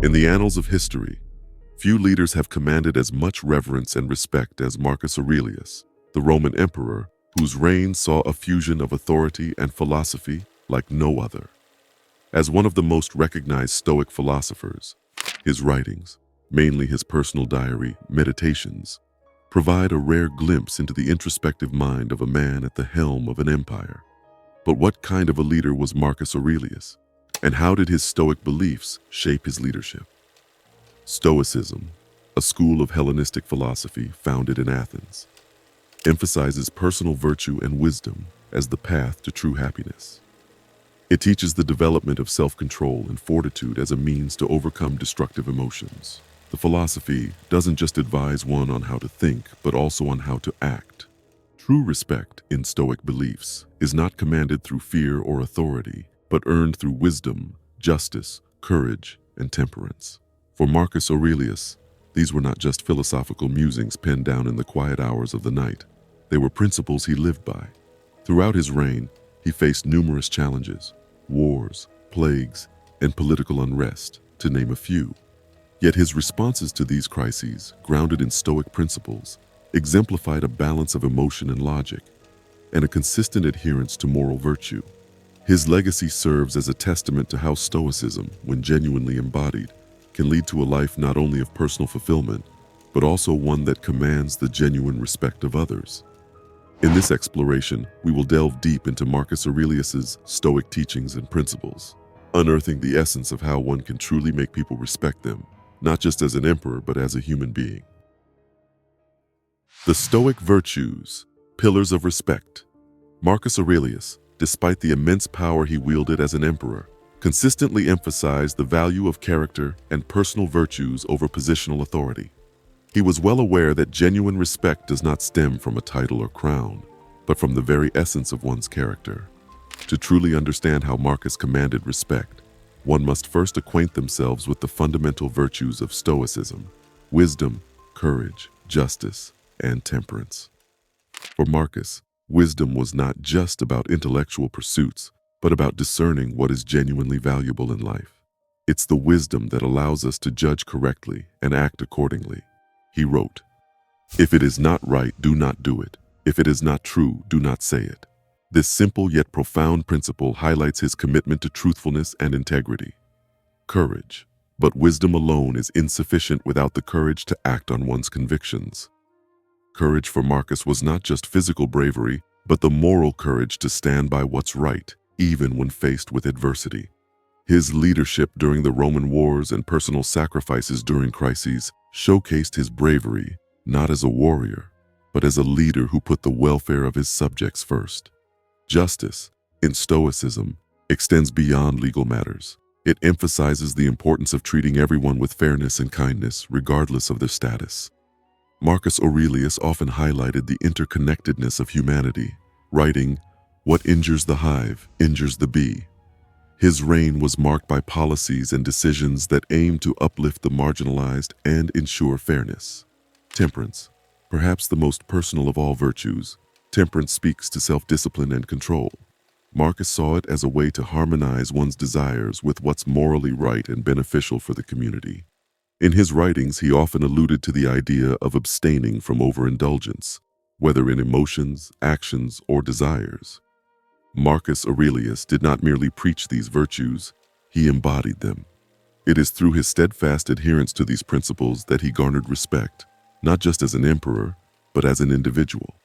In the annals of history, few leaders have commanded as much reverence and respect as Marcus Aurelius, the Roman emperor, whose reign saw a fusion of authority and philosophy like no other. As one of the most recognized Stoic philosophers, his writings, mainly his personal diary, Meditations, provide a rare glimpse into the introspective mind of a man at the helm of an empire. But what kind of a leader was Marcus Aurelius? And how did his Stoic beliefs shape his leadership? Stoicism, a school of Hellenistic philosophy founded in Athens, emphasizes personal virtue and wisdom as the path to true happiness. It teaches the development of self-control and fortitude as a means to overcome destructive emotions. The philosophy doesn't just advise one on how to think, but also on how to act. True respect in Stoic beliefs is not commanded through fear or authority, but earned through wisdom, justice, courage, and temperance. For Marcus Aurelius, these were not just philosophical musings penned down in the quiet hours of the night. They were principles he lived by. Throughout his reign, he faced numerous challenges, wars, plagues, and political unrest, to name a few. Yet his responses to these crises, grounded in Stoic principles, exemplified a balance of emotion and logic, and a consistent adherence to moral virtue. His legacy serves as a testament to how Stoicism, when genuinely embodied, can lead to a life not only of personal fulfillment, but also one that commands the genuine respect of others. In this exploration, we will delve deep into Marcus Aurelius's Stoic teachings and principles, unearthing the essence of how one can truly make people respect them, not just as an emperor, but as a human being. The Stoic virtues, pillars of respect. Marcus Aurelius, despite the immense power he wielded as an emperor, consistently emphasized the value of character and personal virtues over positional authority. He was well aware that genuine respect does not stem from a title or crown, but from the very essence of one's character. To truly understand how Marcus commanded respect, one must first acquaint themselves with the fundamental virtues of Stoicism: wisdom, courage, justice, and temperance. For Marcus, wisdom was not just about intellectual pursuits, but about discerning what is genuinely valuable in life. It's the wisdom that allows us to judge correctly and act accordingly. He wrote, "If it is not right, do not do it. If it is not true, do not say it." This simple yet profound principle highlights his commitment to truthfulness and integrity. Courage. But wisdom alone is insufficient without the courage to act on one's convictions. Courage for Marcus was not just physical bravery, but the moral courage to stand by what's right, even when faced with adversity. His leadership during the Roman wars and personal sacrifices during crises showcased his bravery, not as a warrior, but as a leader who put the welfare of his subjects first. Justice, in Stoicism, extends beyond legal matters. It emphasizes the importance of treating everyone with fairness and kindness, regardless of their status. Marcus Aurelius often highlighted the interconnectedness of humanity, writing, "What injures the hive injures the bee." His reign was marked by policies and decisions that aimed to uplift the marginalized and ensure fairness. Temperance, perhaps the most personal of all virtues, temperance speaks to self-discipline and control. Marcus saw it as a way to harmonize one's desires with what's morally right and beneficial for the community. In his writings, he often alluded to the idea of abstaining from overindulgence, whether in emotions, actions, or desires. Marcus Aurelius did not merely preach these virtues, he embodied them. It is through his steadfast adherence to these principles that he garnered respect, not just as an emperor, but as an individual.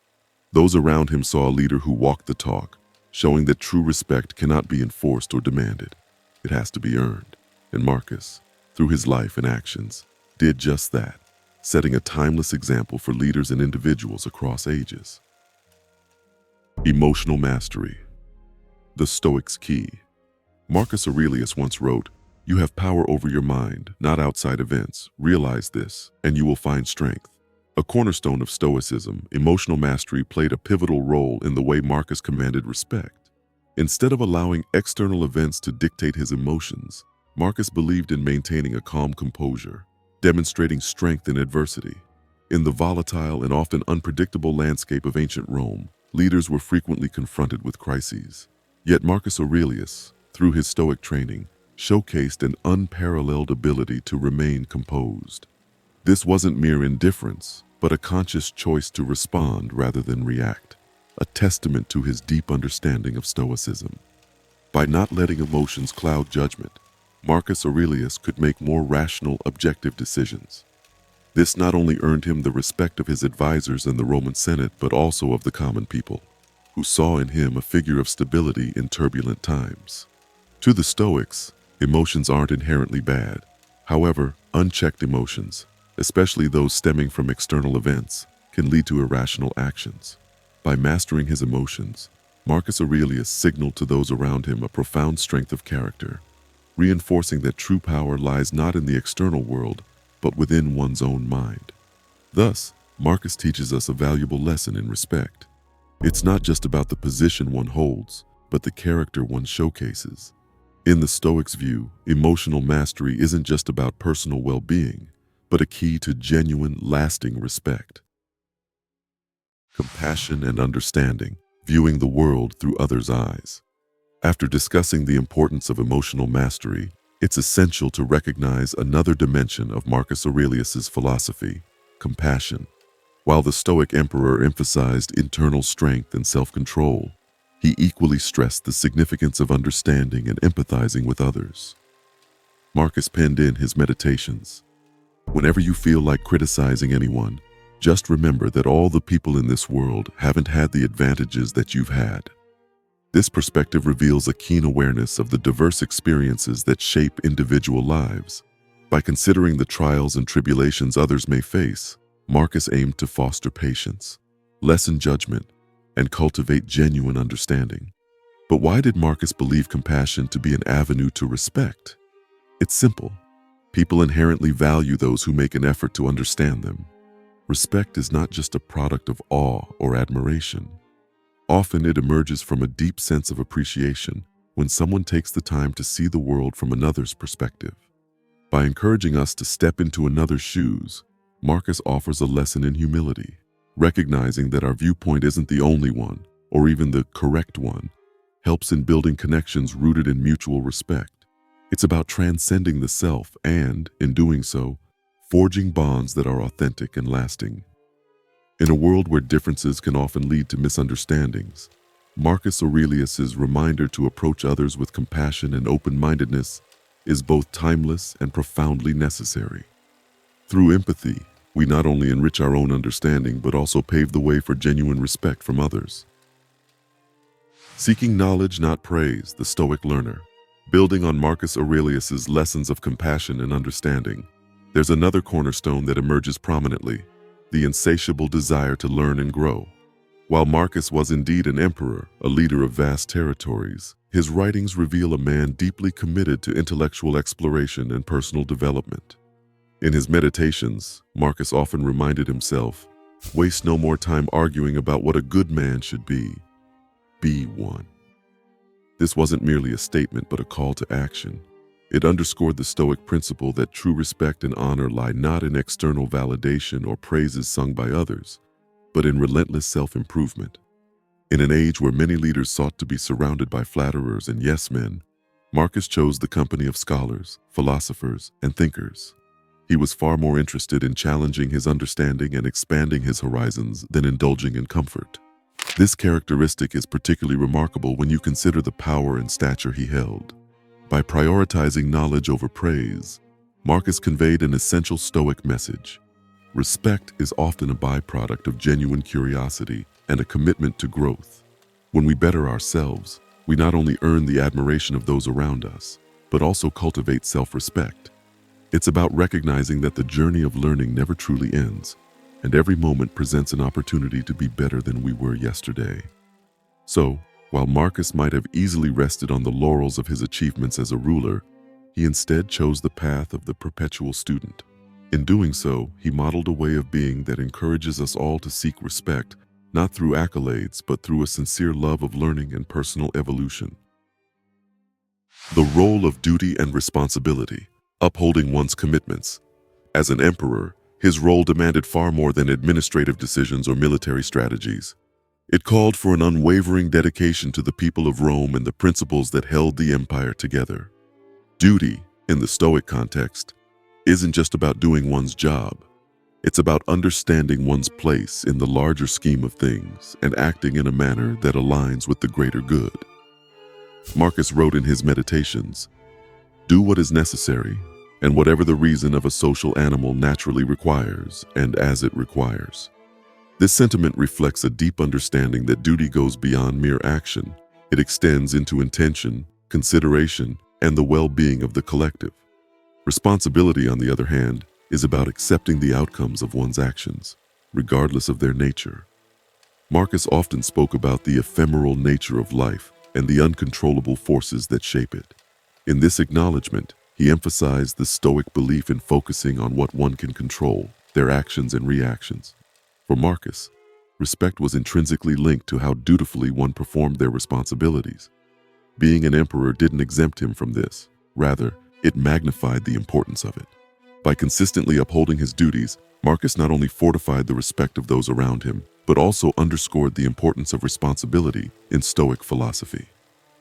Those around him saw a leader who walked the talk, showing that true respect cannot be enforced or demanded. It has to be earned. And Marcus, through his life and actions, did just that, setting a timeless example for leaders and individuals across ages. Emotional mastery. The Stoics' key. Marcus Aurelius once wrote, "You have power over your mind, not outside events. Realize this, and you will find strength." A cornerstone of Stoicism, emotional mastery played a pivotal role in the way Marcus commanded respect. Instead of allowing external events to dictate his emotions, Marcus believed in maintaining a calm composure, demonstrating strength in adversity. In the volatile and often unpredictable landscape of ancient Rome, leaders were frequently confronted with crises. Yet Marcus Aurelius, through his Stoic training, showcased an unparalleled ability to remain composed. This wasn't mere indifference, but a conscious choice to respond rather than react, a testament to his deep understanding of Stoicism. By not letting emotions cloud judgment, Marcus Aurelius could make more rational, objective decisions. This not only earned him the respect of his advisors in the Roman Senate, but also of the common people, who saw in him a figure of stability in turbulent times. To the Stoics, emotions aren't inherently bad. However, unchecked emotions, especially those stemming from external events, can lead to irrational actions. By mastering his emotions, Marcus Aurelius signaled to those around him a profound strength of character, reinforcing that true power lies not in the external world, but within one's own mind. Thus, Marcus teaches us a valuable lesson in respect. It's not just about the position one holds, but the character one showcases. In the Stoics' view, emotional mastery isn't just about personal well-being, but a key to genuine, lasting respect. Compassion and understanding, viewing the world through others' eyes. After discussing the importance of emotional mastery, it's essential to recognize another dimension of Marcus Aurelius's philosophy: compassion. While the Stoic Emperor emphasized internal strength and self-control, he equally stressed the significance of understanding and empathizing with others. Marcus penned in his meditations, "Whenever you feel like criticizing anyone, just remember that all the people in this world haven't had the advantages that you've had." This perspective reveals a keen awareness of the diverse experiences that shape individual lives. By considering the trials and tribulations others may face, Marcus aimed to foster patience, lessen judgment, and cultivate genuine understanding. But why did Marcus believe compassion to be an avenue to respect? It's simple. People inherently value those who make an effort to understand them. Respect is not just a product of awe or admiration. Often it emerges from a deep sense of appreciation when someone takes the time to see the world from another's perspective. By encouraging us to step into another's shoes, Marcus offers a lesson in humility, recognizing that our viewpoint isn't the only one, or even the correct one, helps in building connections rooted in mutual respect. It's about transcending the self and, in doing so, forging bonds that are authentic and lasting. In a world where differences can often lead to misunderstandings, Marcus Aurelius's reminder to approach others with compassion and open-mindedness is both timeless and profoundly necessary. Through empathy, we not only enrich our own understanding but also pave the way for genuine respect from others. Seeking knowledge, not praise, the Stoic learner. Building on Marcus Aurelius's lessons of compassion and understanding, there's another cornerstone that emerges prominently: the insatiable desire to learn and grow. While Marcus was indeed an emperor, a leader of vast territories, his writings reveal a man deeply committed to intellectual exploration and personal development. In his meditations, Marcus often reminded himself, "Waste no more time arguing about what a good man should be one." This wasn't merely a statement, but a call to action. It underscored the Stoic principle that true respect and honor lie not in external validation or praises sung by others, but in relentless self-improvement. In an age where many leaders sought to be surrounded by flatterers and yes-men, Marcus chose the company of scholars, philosophers, and thinkers. He was far more interested in challenging his understanding and expanding his horizons than indulging in comfort. This characteristic is particularly remarkable when you consider the power and stature he held. By prioritizing knowledge over praise, Marcus conveyed an essential Stoic message. Respect is often a byproduct of genuine curiosity and a commitment to growth. When we better ourselves, we not only earn the admiration of those around us, but also cultivate self-respect. It's about recognizing that the journey of learning never truly ends, and every moment presents an opportunity to be better than we were yesterday. So, while Marcus might have easily rested on the laurels of his achievements as a ruler, he instead chose the path of the perpetual student. In doing so, he modeled a way of being that encourages us all to seek respect, not through accolades, but through a sincere love of learning and personal evolution. The role of duty and responsibility, upholding one's commitments. As an emperor, his role demanded far more than administrative decisions or military strategies. It called for an unwavering dedication to the people of Rome and the principles that held the empire together. Duty, in the Stoic context, isn't just about doing one's job. It's about understanding one's place in the larger scheme of things and acting in a manner that aligns with the greater good. Marcus wrote in his Meditations, "Do what is necessary, and whatever the reason of a social animal naturally requires, and as it requires." This sentiment reflects a deep understanding that duty goes beyond mere action. It extends into intention, consideration, and the well-being of the collective. Responsibility, on the other hand, is about accepting the outcomes of one's actions, regardless of their nature. Marcus often spoke about the ephemeral nature of life and the uncontrollable forces that shape it. In this acknowledgement, he emphasized the Stoic belief in focusing on what one can control, their actions and reactions. For Marcus, respect was intrinsically linked to how dutifully one performed their responsibilities. Being an emperor didn't exempt him from this. Rather, it magnified the importance of it. By consistently upholding his duties, Marcus not only fortified the respect of those around him, but also underscored the importance of responsibility in Stoic philosophy.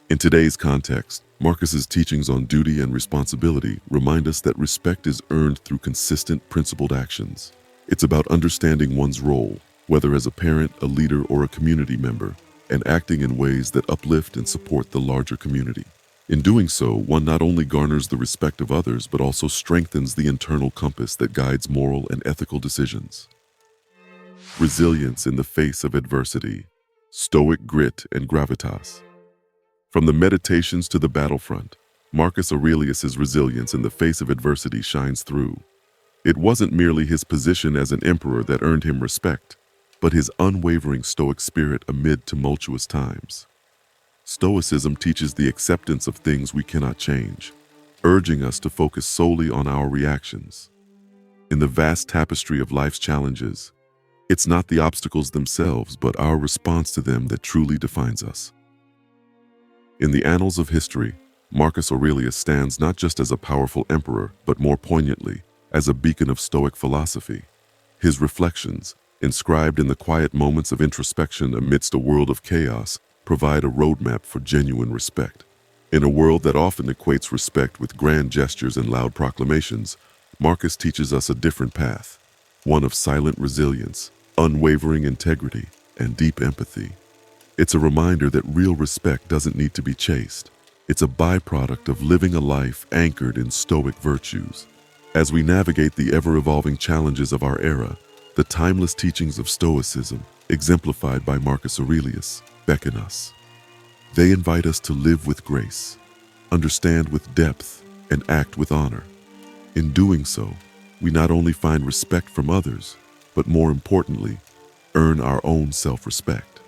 In today's context, Marcus's teachings on duty and responsibility remind us that respect is earned through consistent, principled actions. It's about understanding one's role, whether as a parent, a leader, or a community member, and acting in ways that uplift and support the larger community. In doing so, one not only garners the respect of others, but also strengthens the internal compass that guides moral and ethical decisions. Resilience in the face of adversity, Stoic grit and gravitas. From the Meditations to the battlefront, Marcus Aurelius's resilience in the face of adversity shines through. It wasn't merely his position as an emperor that earned him respect, but his unwavering Stoic spirit amid tumultuous times. Stoicism teaches the acceptance of things we cannot change, urging us to focus solely on our reactions. In the vast tapestry of life's challenges, it's not the obstacles themselves, but our response to them that truly defines us. In the annals of history, Marcus Aurelius stands not just as a powerful emperor, but more poignantly, as a beacon of Stoic philosophy. His reflections, inscribed in the quiet moments of introspection amidst a world of chaos, provide a roadmap for genuine respect. In a world that often equates respect with grand gestures and loud proclamations, Marcus teaches us a different path, one of silent resilience, unwavering integrity, and deep empathy. It's a reminder that real respect doesn't need to be chased. It's a byproduct of living a life anchored in Stoic virtues. As we navigate the ever-evolving challenges of our era, the timeless teachings of Stoicism, exemplified by Marcus Aurelius, beckon us. They invite us to live with grace, understand with depth, and act with honor. In doing so, we not only find respect from others, but more importantly, earn our own self-respect.